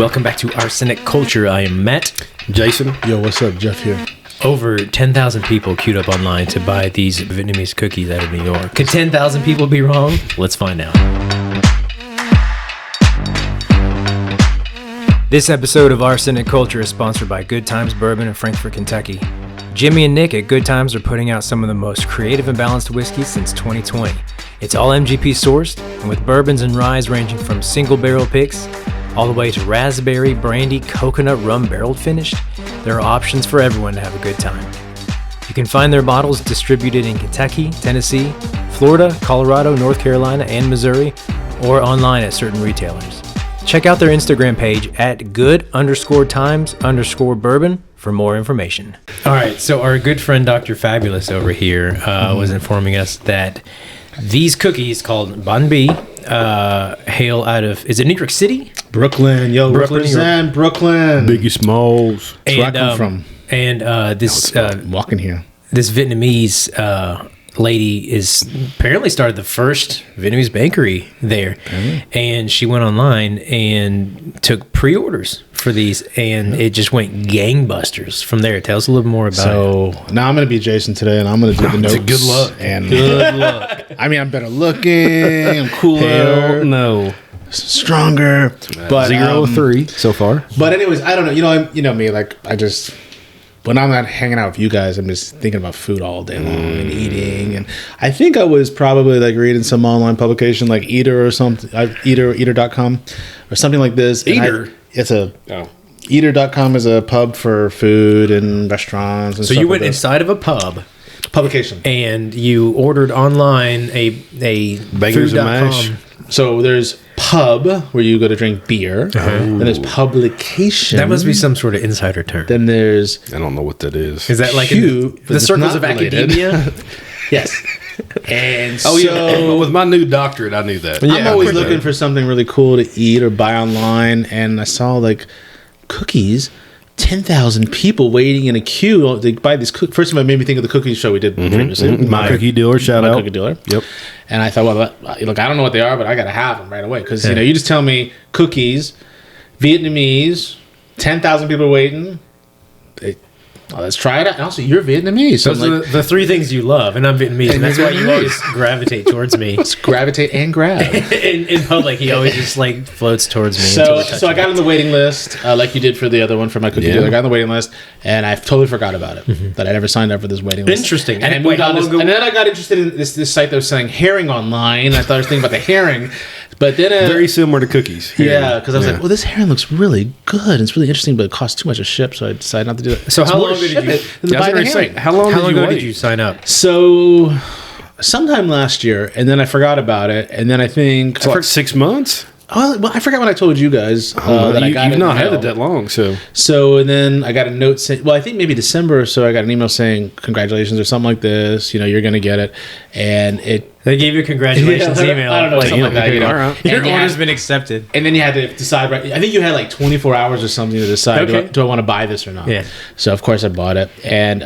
Welcome back to Arsenic Culture. I am Matt. Jason. Yo, what's up? Jeff here. Over 10,000 people queued up online to buy these Vietnamese cookies out of New York. Could 10,000 people be wrong? Let's find out. This episode of Arsenic Culture is sponsored by Good Times Bourbon in Frankfort, Kentucky. Jimmy and Nick at Good Times are putting out some of the most creative and balanced whiskeys since 2020. It's all MGP sourced, and with bourbons and ryes ranging from single barrel picks all the way to raspberry, brandy, coconut, rum barreled finished, there are options for everyone to have a good time. You can find their bottles distributed in Kentucky, Tennessee, Florida, Colorado, North Carolina, and Missouri, or online at certain retailers. Check out their Instagram page at good_times_bourbon for more information. All right, so our good friend Dr. Fabulous over here was informing us that these cookies called Banh Mi hail out of, is it New York City? Brooklyn, yo, Brooklyn, represent Brooklyn. Biggie Smalls. That's where I come from. And this I'm walking here. this Vietnamese lady is apparently started the first Vietnamese bakery there, and she went online and took pre-orders for these, and it just went gangbusters from there. Tell us a little more about it. So now I'm going to be Jason today, and I'm going to do the notes. Good luck. And Good luck. I mean, I'm better looking. I'm cooler. Hell no. Stronger. But 0-3 so far. But anyways, I don't know. You know me. Like when I'm not hanging out with you guys, I'm just thinking about food all day long and eating. And I think I was probably like reading some online publication like Eater or something, Eater.com or something like this. Eater? Eater.com is a pub for food and restaurants. And So you went inside of a pub publication. and you ordered online a Bangers and mash. food.com. So there's pub where you go to drink beer. Then there's publication. That must be some sort of insider term. Then there's I don't know what that is. Is that like Q, but the it's circles not of related. academia? yes. And Oh, so yeah. With my new doctorate, I knew that. I'm always looking for something really cool to eat or buy online, and I saw like cookies. 10,000 people waiting in a queue to buy these cookies. First of all, it made me think of the cookie show we did previously. My cookie dealer, shout out. Cookie dealer. Yep. And I thought, well, look, I don't know what they are, but I got to have them right away. Because, you just tell me cookies, Vietnamese, 10,000 people waiting. Let's try it out. And also, you're Vietnamese. So Those I'm are the three things you love, and I'm Vietnamese, and that's why you always gravitate towards me. let's gravitate and grab. in public, he always just like floats towards me. So I got on the waiting list, like you did for the other one for my cookie dealer. I got on the waiting list, and I totally forgot about it. That I never signed up for this waiting list. Interesting. And, Wait, how long ago? and then I got interested in this site that was selling herring online. I thought I was thinking about the herring, but then Very similar to cookies. yeah, because I was like, well, this herring looks really good. It's really interesting, but it costs too much to ship, so I decided not to do it. So how It's more long to did ship you- it than to buy the herring. How long How long did you ago wait? did you sign up? So sometime last year, and then I forgot about it, and then I think For 6 months? well, I forgot when I told you guys that I got You've it. not had in the it that long, so. So, and then I got a note saying, well, I think maybe December or so, I got an email saying, congratulations or something like this, you're going to get it. And They gave you a congratulations Yeah, email. I don't know, something like that, all right. Your And you order's had- been accepted. and then you had to decide, right? I think you had like 24 hours or something to decide, Okay. do I want to buy this or not? Yeah. So, of course, I bought it. And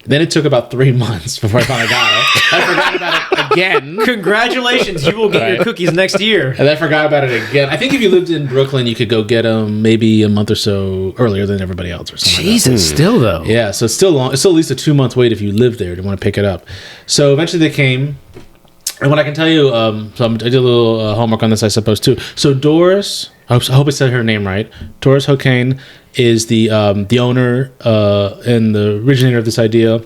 then it took about 3 months before I finally got it. I forgot about it again. Congratulations, you will get your Right. cookies next year. And I forgot about it again. I think if you lived in Brooklyn, you could go get them maybe a month or so earlier than everybody else or something like that. Jesus, still though. Yeah, so it's still long. It's still at least a 2-month wait if you live there to want to pick it up. So eventually they came, and what I can tell you, I did a little homework on this, I suppose too. So Doris, I hope I said her name right. Doris Hokane is the owner and the originator of this idea.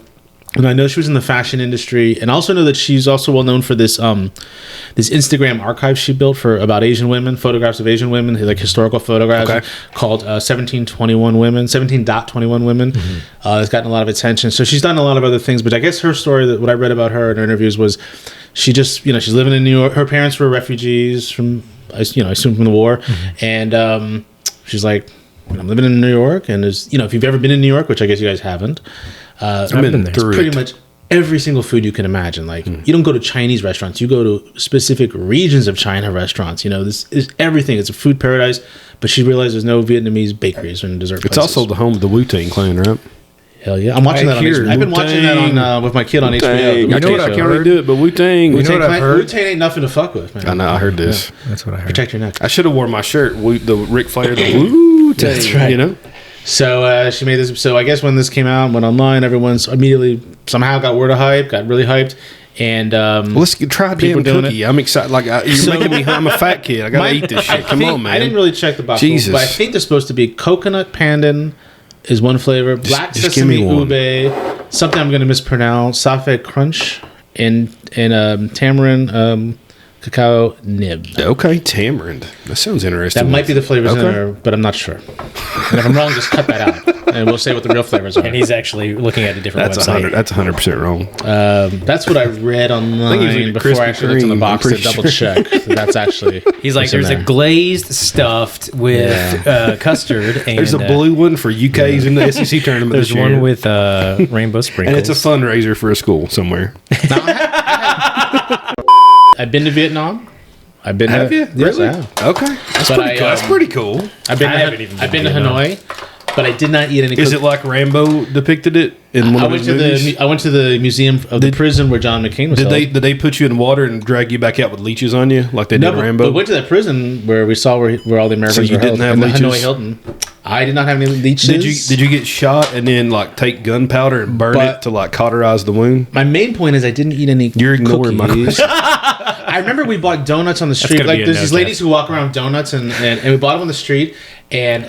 And I know she was in the fashion industry, and I also know that she's also well known for this this Instagram archive she built for about Asian women, photographs of Asian women, like historical photographs, called 1721 Women, 17.21 Women. It's gotten a lot of attention. So she's done a lot of other things, but I guess her story, that what I read about her in her interviews, was she just, she's living in New York. Her parents were refugees from, I assume from the war, and she's like, I'm living in New York, and there's, if you've ever been in New York, which I guess you guys haven't. I've been there. Pretty much every single food you can imagine. Like you don't go to Chinese restaurants, you go to specific regions of China restaurants. This is everything. It's a food paradise. But she realized there's no Vietnamese bakeries and dessert places. It's also the home of the Wu-Tang Clan, right? Hell yeah! I'm watching that on hear HBO. I've been watching that on with my kid on HBO. You know what? I can't really do it, but Wu-Tang. Wu-Tang ain't nothing to fuck with, man. I know. I heard this. That's what I heard. Protect your neck. I should have worn my shirt. The Ric Flair, the Wu-Tang. That's right. You know. So she made this. So I guess when this came out, went online, everyone's immediately somehow got word of hype, got really hyped, and let's try a damn cookie. I'm excited. Like you're making me. I'm a fat kid. I gotta eat this shit. Come on, man. I didn't really check the box, Jesus. but I think there's supposed to be coconut pandan is one flavor, black just give sesame me one. ube, something I'm going to mispronounce, saffet crunch, and tamarind cacao nib. Okay, tamarind. That sounds interesting. That might be the flavors in Okay. there, but I'm not sure. And if I'm wrong, just cut that out, and we'll say what the real flavors are. And he's actually looking at a different That's website. That's 100% wrong. That's what I read online before I actually looked in the box to double check. So that's actually He's like, what's in there's a there. glazed stuffed with custard. And, There's a blue one for UK's in the SEC tournament. There's this year. one with rainbow sprinkles. and it's a fundraiser for a school somewhere. I've been to Vietnam. I've been Have to, you? Yes, Really? I have. Okay, that's But pretty cool. That's pretty cool. I've been. I haven't even I've been been to to Vietnam. Hanoi, but I did not eat any. Is it like Rambo depicted it in one I of went his to movies? I went to the museum of the prison where John McCain was. Did held. they put you in water and drag you back out with leeches on you like they No, did but, Rambo? but went to that prison where we saw where all the Americans So you were didn't held, have in the Hanoi leeches? Hilton. I did not have any leeches. Did you get shot and then like take gunpowder and burn But- it to like cauterize the wound? My main point is I didn't eat any. You're ignoring my cookies. I remember we bought donuts on the street. gonna Like be a there's no these ladies who walk around with donuts, and we bought them on the street, and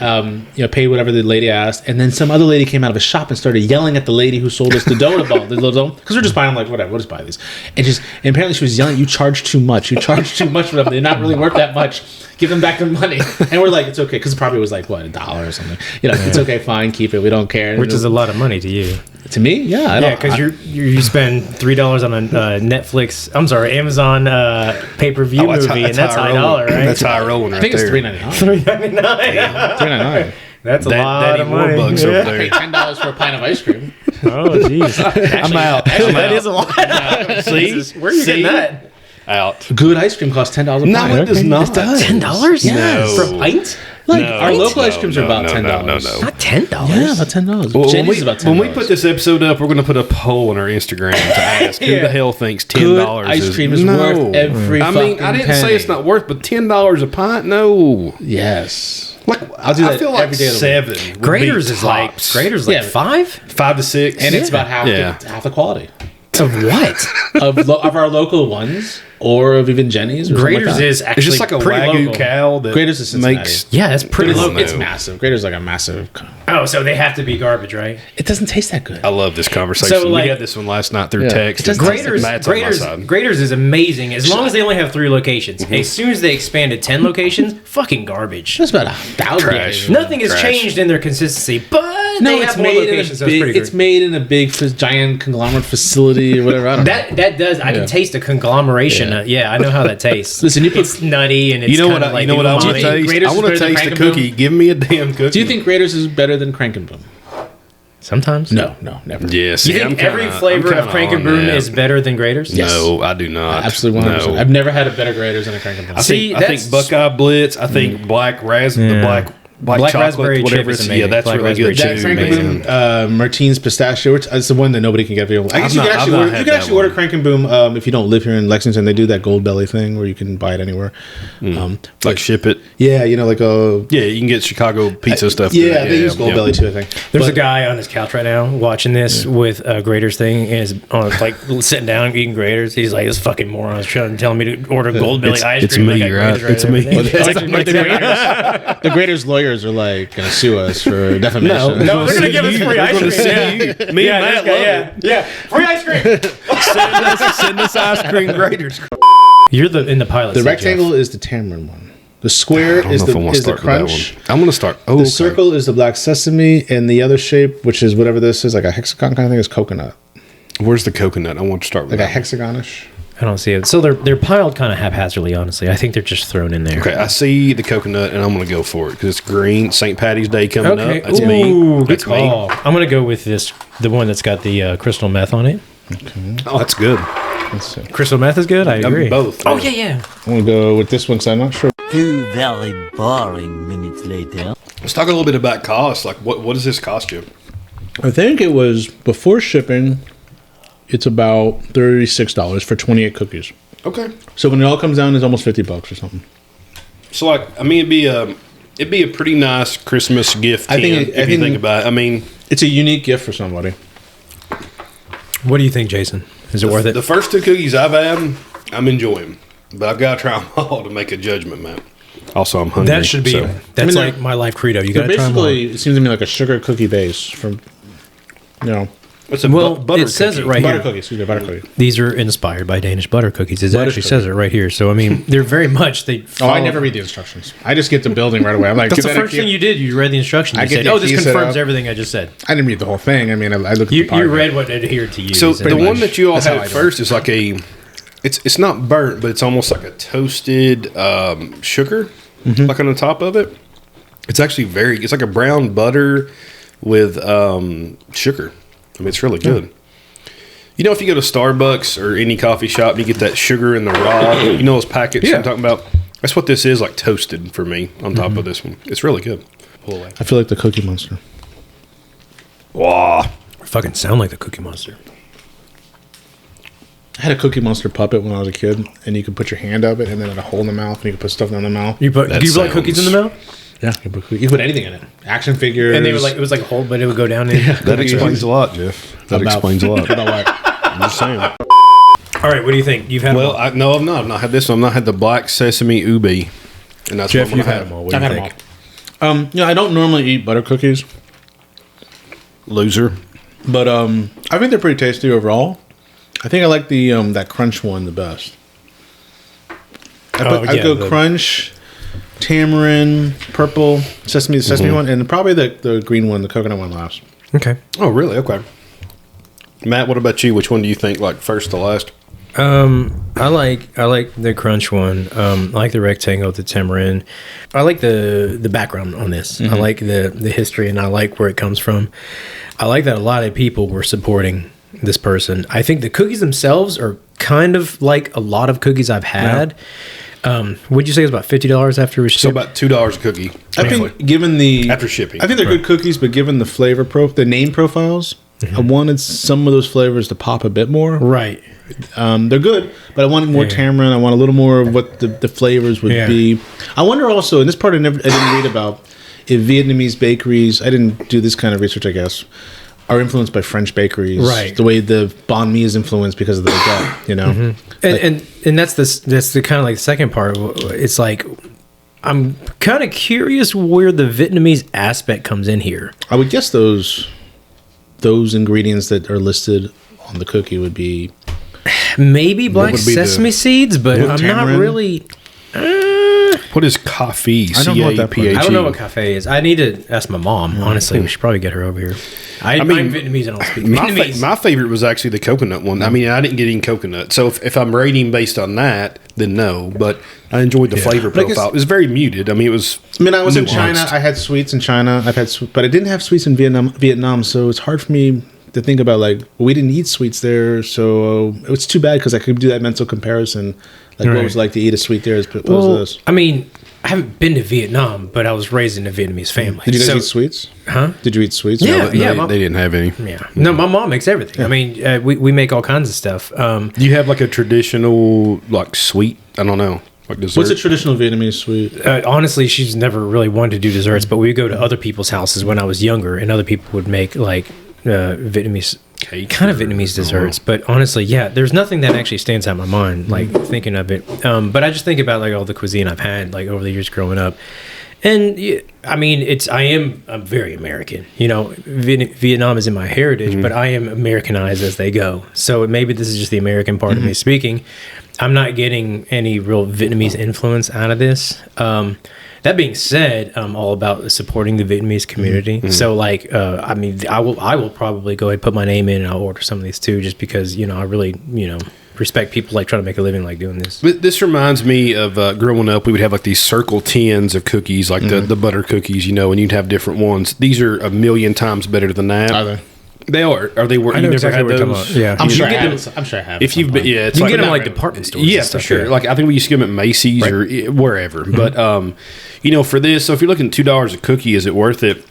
paid whatever the lady asked, and then some other lady came out of a shop and started yelling at the lady who sold us the donut ball, the little because we're just buying them like whatever, we'll just buy these, and apparently she was yelling, "You charge too much. You charge too much for them. They're not really worth that much. Give them back their money." And we're like, "It's okay," because it probably was like what $1 or something. It's okay, fine, keep it. We don't care. which is a lot of money to you. to me, yeah, I Yeah, don't. because you spend $3 on a Netflix. I'm sorry, Amazon pay-per-view movie, and that's high dollar, right? That's high rolling right I think it's there. $3.99. $3.99. $3.99. That's a lot Daddy of money. Warbucks over I there. paid $10 for a pint of ice cream. Oh, jeez. I'm out. That is a lot. See? Where are you getting See? that? Out. Good ice cream costs $10 a pint. No, it does not. $10? Yes. For a pint? Like No. our local ice creams are about $10. No. Not $10. Yeah, about $10. Well, Jenny's is about $10. when we put this episode up, we're going to put a poll on our Instagram to ask who Yeah. the hell thinks $10 Good ice cream is worth every I mean, I fucking didn't say penny. it's not worth, but $10 a pint? No. Yes. Like I'll do I that feel like every day of the seven. would be Graders is like tops. Graders 5 5 to 6, And it's about half Yeah. half the quality of what? of our local ones or of even Jenny's. Or Graders something like is It's actually just like a pretty Wagyu local. cow that Graders is Cincinnati. makes. Yeah, that's pretty that. local. It's massive. Graders like a massive. Oh, so they have to be garbage, right? It doesn't taste that good. I love this conversation. So, like- we had this one last night through Yeah. text. It doesn't and taste Graders, Matt's on my Graders, side. Graders is amazing as long as they only have 3 locations. As soon as they expanded 10 locations, fucking garbage. Just about 1,000. Trash. Nothing has Trash. changed in their consistency, but No, they it's have more made in locations, a so it's big. pretty It's good. made in a big, giant conglomerate facility or whatever. I don't know. That does. I Yeah. can taste a conglomeration. Yeah. I know how that tastes. Listen, you put- it's nutty and it's You know what? kinda like You know what I want to umami. taste? Graders I is want to better than taste a Frankenboom? cookie. Give me a damn cookie. Do you think Graders is better than Frankenboom? Sometimes. No, never. Yeah. See, You think every flavor of Frankenboom is better than Graders? Yes. No, I do not. Absolutely 100%. No. I've never had a better Graders than a Frankenboom. I See, think, I that's- think Buckeye Blitz. I think black raspberry, the Yeah. black Black chocolate, raspberry whatever chip is it's. Yeah, amazing. that's Black really raspberry good chip That is too. amazing. Frankenboom, Martine's pistachio. It's the one that nobody can get available. I guess you not- can I've actually not order. had You can that actually order Frankenboom if you don't live here in Lexington. They do that gold belly thing where you can buy it anywhere. Like ship it. Yeah, like a. Yeah, you can get Chicago pizza stuff. Yeah, they use gold belly too. I think. There's But- a guy on his couch right now watching this with a Graders thing and is on like sitting down eating Graders. He's like, "This fucking moron is trying to tell me to order gold belly ice it's cream." me, I got right? Graders It's and me. everything. It's It's like the Graders lawyers are like going to sue us for defamation. No, they're gonna give us free ice cream. Yeah. Me Yeah, and this Matt guy, love yeah, it. yeah, free ice cream. Send us ice cream graders. You're in the pilot. The seat, rectangle is the tamarind one. The square is the crunch. I'm going to start. Oh, The okay. circle is the black sesame, and the other shape, which is whatever this is, like a hexagon kind of thing, is coconut. Where's the coconut? I want to start with Like a that. hexagonish. Jeff. I don't see it. So they're piled kind of haphazardly. Honestly, I think they're just thrown in there. Okay, I see the coconut, and I'm going to go for it because it's green. St. Patty's Day coming Okay. up. That's Ooh, me. good That's me. call. I'm gonna go with this, the one that's got the crystal meth on it. Oh, that's good. Let's see. Crystal meth is good. I agree. both. Oh yeah. I'm going to go with this one because I'm not sure. 2 very boring minutes later. Let's talk a little bit about cost. Like, what does this cost you? I think it was before shipping. It's about $36 for 28 cookies. Okay. So when it all comes down, it's almost $50 or something. So like, I mean, it'd be a pretty nice Christmas gift. If you think about it. I mean, it's a unique gift for somebody. What do you think, Jason? Is it worth it? The first 2 cookies I've had, I'm enjoying, but I've got to try them all to make a judgment, man. Also, I'm hungry. That should be. That's like my life credo. You got to try them all. Basically, it seems to me like a sugar cookie base from, It's a butter it says cookie. it right butter here. cookie. Excuse me, butter cookie. These are inspired by Danish butter cookies. It actually says it right here. So I mean, they're very much they. I never read the instructions. I just get the building right away. I'm like, That's the first thing you did. You read the instructions. You said, "Oh, this confirms everything I just said." I didn't read the whole thing. I mean, I looked. At You the part read what adhered to you. So the one that you all had at first it. is like it's not burnt, but it's almost like a toasted sugar, like on the top of it. It's actually it's like a brown butter with sugar. I mean, it's really good. You know, if you go to Starbucks or any coffee shop, you get that sugar in the raw. You know those packets I'm talking about? That's what this is, like toasted for me on top of this one. It's really good. Pull away. I feel like the Cookie Monster. Wow. fucking sound like the Cookie Monster. I had a Cookie Monster puppet when I was a kid, and you could put your hand up it, and then it had a hole in the mouth, and you could put stuff down the mouth. Do you put cookies in the mouth? Yeah, you could put anything in it. Action figures. And they were like, it was like a hole, but it would go down in. That explains a lot, Jeff. That explains a lot. About what? I'm just saying. All right, what do you think? You've had Well, them all. no, I've not. I've not had this one. I've not had the black sesame ubi. And that's Jeff, what I'm you've gonna had them all. What I've do had you them think? all. I don't normally eat butter cookies, Loser. but I think they're pretty tasty overall. I think I like the that crunch one the best. I'd go crunch, tamarind, purple, sesame one, and probably the green one, the coconut one last. Okay. Oh, really? Okay. Matt, what about you? Which one do you think, like, first to last? I like the crunch one. I like the rectangle, the tamarind. I like the background on this. I like the history, and I like where it comes from. I like that a lot of people were supporting this person. I think the cookies themselves are kind of like a lot of cookies I've had. Would you say it's about $50 after it was So shipped? about $2 a cookie. I think given the After shipping. I think they're good cookies, but given the flavor the name profiles, I wanted some of those flavors to pop a bit more. Right. They're good, but I wanted more tamarind. I want a little more of what the flavors would be. I wonder also, and this part I didn't read about, if Vietnamese bakeries, I didn't do this kind of research, I guess, are influenced by French bakeries. Right. The way the banh mi is influenced because of the baguette, you know? And that's the kind of like the second part. It's like, I'm kind of curious where the Vietnamese aspect comes in here. I would guess those ingredients that are listed on the cookie would be Maybe black sesame seeds, but I'm tamarind? not really. What is coffee? I don't know what that part is. I don't know what cafe is. I need to ask my mom. Honestly, we should probably get her over here. I'm Vietnamese. I don't speak Vietnamese. My favorite was actually the coconut one. I mean, I didn't get any coconut. So if I'm rating based on that, then no. But I enjoyed the flavor profile. It was very muted. I mean, it was. I mean, I was in nuanced. China. I had sweets in China. But I didn't have sweets in Vietnam. So it's hard for me to think about, like, we didn't eat sweets there. So it's too bad because I could do that mental comparison. Like, what it was like to eat a sweet there as opposed to this. I mean, I haven't been to Vietnam, but I was raised in a Vietnamese family. Did you guys eat sweets? Huh? Did you eat sweets? Yeah, No, they didn't have any. Yeah. No, my mom makes everything. I mean, we make all kinds of stuff. Do you have like a traditional, like, sweet? I don't know. Like dessert? What's a traditional Vietnamese sweet? Honestly, she's never really wanted to do desserts, but we would go to other people's houses when I was younger, and other people would make like Vietnamese kind of Vietnamese desserts. But honestly, there's nothing that actually stands out in my mind, like thinking of it. But I just think about like all the cuisine I've had like over the years growing up. And I mean, I'm very American. You know, Vietnam is in my heritage, but I am Americanized as they go. So maybe this is just the American part of me speaking. I'm not getting any real Vietnamese influence out of this. That being said, I'm all about supporting the Vietnamese community. So, like, I mean, I will probably go ahead and put my name in, and I'll order some of these too, just because I really respect people like trying to make a living like doing this. But this reminds me of growing up. We would have like these circle tins of cookies, like the butter cookies, and you'd have different ones. These are a million times better than that. Are they? They are. Are they? You never exactly had what you're talking those? about. Yeah, I'm sure I have. If you've been, it's you like can get them not- like department stores. Yeah, and for stuff, sure. yeah. Like I think we used to get them at Macy's or wherever. But for this, so if you're looking at $2 a cookie, is it worth it?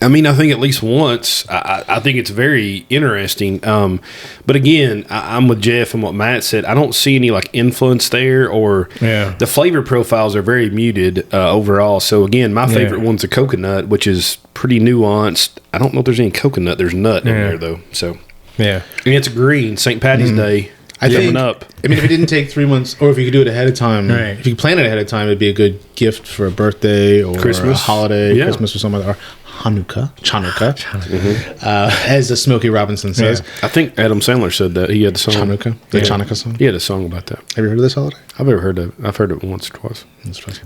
I mean, I think at least once. I think it's very interesting. But again, I'm with Jeff and what Matt said. I don't see any like influence there, or the flavor profiles are very muted overall. So again, my favorite one's a coconut, which is pretty nuanced. I don't know if there's any coconut. There's nut in there though. So and it's green. St. Patty's Day. Coming up. I mean, if it didn't take 3 months, or if you could do it ahead of time, if you could plan it ahead of time, it'd be a good gift for a birthday or Christmas, a holiday, Christmas or something, or Chanukah, as the Smokey Robinson says. I think Adam Sandler said that he had the song Chanukah, the Chanukah song. He had a song about that. Have you heard of this holiday? I've heard it once or twice.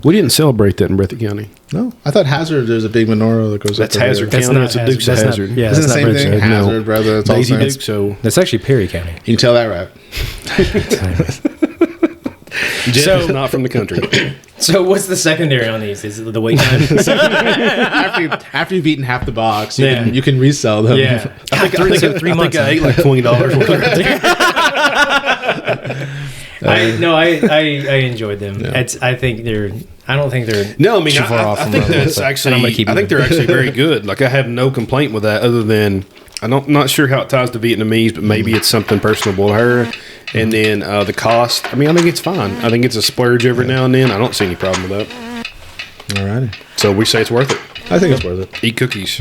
We didn't celebrate that in Breathitt County. No, I thought Hazard. There's a big menorah that goes. That's up Hazard County. That's a Dukes of Hazard. Isn't the same thing? Hazard, brother. It's all Daisy same. Duke. So That's actually Perry County. You can tell that right. Jeff is not from the country. So what's the secondary on these? Is it the wait time? after you've eaten half the box, you can resell them. Yeah. I think I ate like $20 worth. I enjoyed them. Yeah. I don't think they're No, I mean, too far off I from think the that's but actually. I'm gonna keep I think moving. they're actually very good. Like I have no complaint with that, other than not sure how it ties to Vietnamese, but maybe it's something personable to her. And then the cost. I mean, I think it's fine. I think it's a splurge every now and then. I don't see any problem with that. All righty. So we say it's worth it. I think it's worth it. Eat cookies.